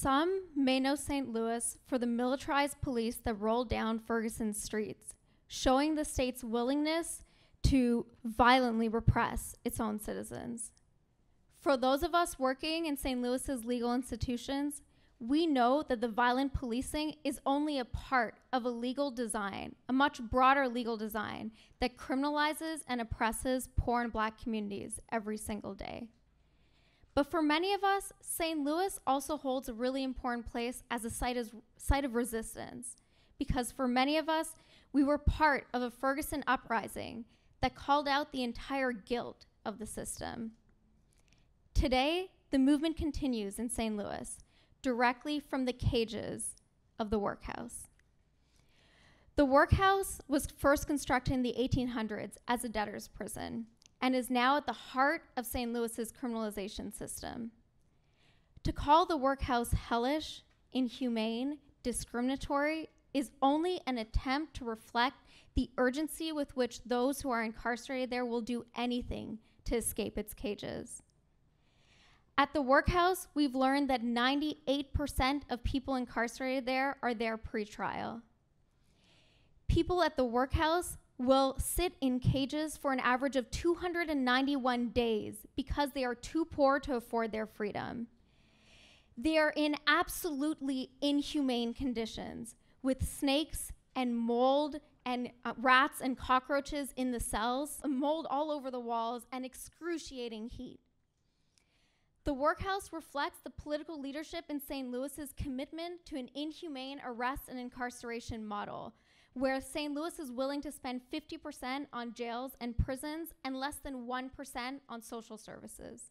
Some may know St. Louis for the militarized police that rolled down Ferguson's streets, showing the state's willingness to violently repress its own citizens. For those of us working in St. Louis's legal institutions, we know that the violent policing is only a part of a legal design, a much broader legal design that criminalizes and oppresses poor and Black communities every single day. But for many of us, St. Louis also holds a really important place as a site of resistance, because for many of us, we were part of a Ferguson uprising that called out the entire guilt of the system. Today, the movement continues in St. Louis, directly from the cages of the workhouse. The workhouse was first constructed in the 1800s as a debtor's prison and is now at the heart of St. Louis's criminalization system. To call the workhouse hellish, inhumane, discriminatory is only an attempt to reflect the urgency with which those who are incarcerated there will do anything to escape its cages. At the workhouse, we've learned that 98% of people incarcerated there are there pre-trial. People at the workhouse will sit in cages for an average of 291 days because they are too poor to afford their freedom. They are in absolutely inhumane conditions, with snakes and mold and rats and cockroaches in the cells, mold all over the walls, and excruciating heat. The workhouse reflects the political leadership in St. Louis's commitment to an inhumane arrest and incarceration model, where St. Louis is willing to spend 50% on jails and prisons and less than 1% on social services.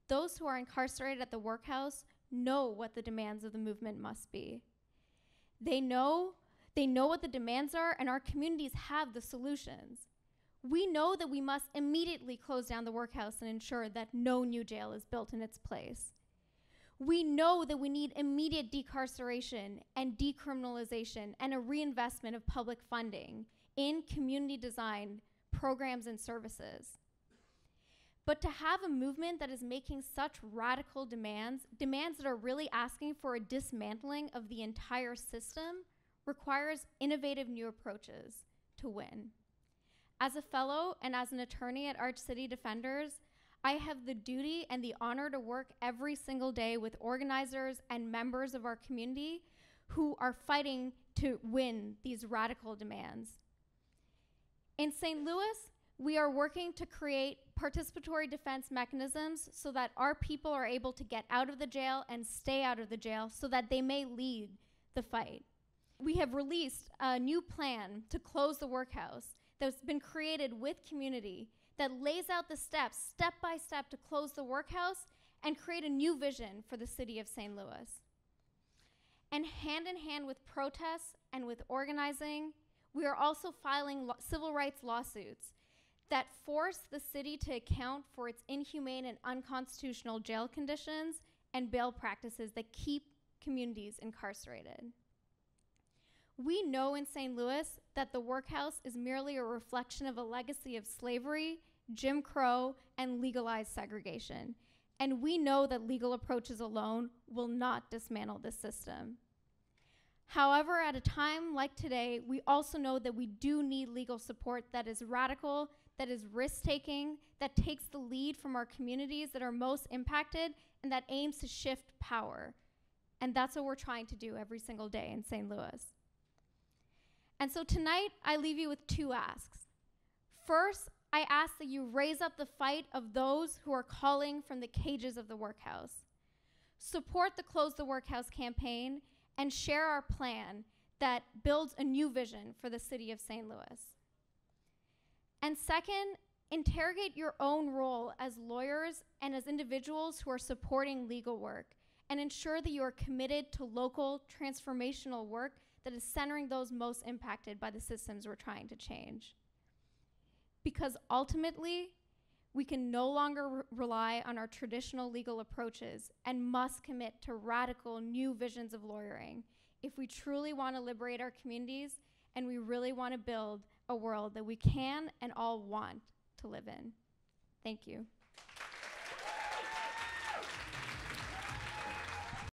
Those who are incarcerated at the workhouse know what the demands of the movement must be. They know what the demands are, and our communities have the solutions. We know that we must immediately close down the workhouse and ensure that no new jail is built in its place. We know that we need immediate decarceration and decriminalization and a reinvestment of public funding in community design programs and services. But to have a movement that is making such radical demands that are really asking for a dismantling of the entire system, requires innovative new approaches to win. As a fellow and as an attorney at ArchCity Defenders, I have the duty and the honor to work every single day with organizers and members of our community who are fighting to win these radical demands. In St. Louis, we are working to create participatory defense mechanisms so that our people are able to get out of the jail and stay out of the jail so that they may lead the fight. We have released a new plan to close the workhouse that's been created with community that lays out the steps, step by step, to close the workhouse and create a new vision for the city of St. Louis. And hand in hand with protests and with organizing, we are also filing civil rights lawsuits that force the city to account for its inhumane and unconstitutional jail conditions and bail practices that keep communities incarcerated. We know in St. Louis that the workhouse is merely a reflection of a legacy of slavery, Jim Crow, and legalized segregation. And we know that legal approaches alone will not dismantle this system. However, at a time like today, we also know that we do need legal support that is radical, that is risk-taking, that takes the lead from our communities that are most impacted, and that aims to shift power. And that's what we're trying to do every single day in St. Louis. And so tonight, I leave you with two asks. First, I ask that you raise up the fight of those who are calling from the cages of the workhouse. Support the Close the Workhouse campaign and share our plan that builds a new vision for the city of St. Louis. And second, interrogate your own role as lawyers and as individuals who are supporting legal work, and ensure that you are committed to local transformational work that is centering those most impacted by the systems we're trying to change. Because ultimately, we can no longer rely on our traditional legal approaches and must commit to radical new visions of lawyering if we truly want to liberate our communities and we really want to build a world that we can and all want to live in. Thank you.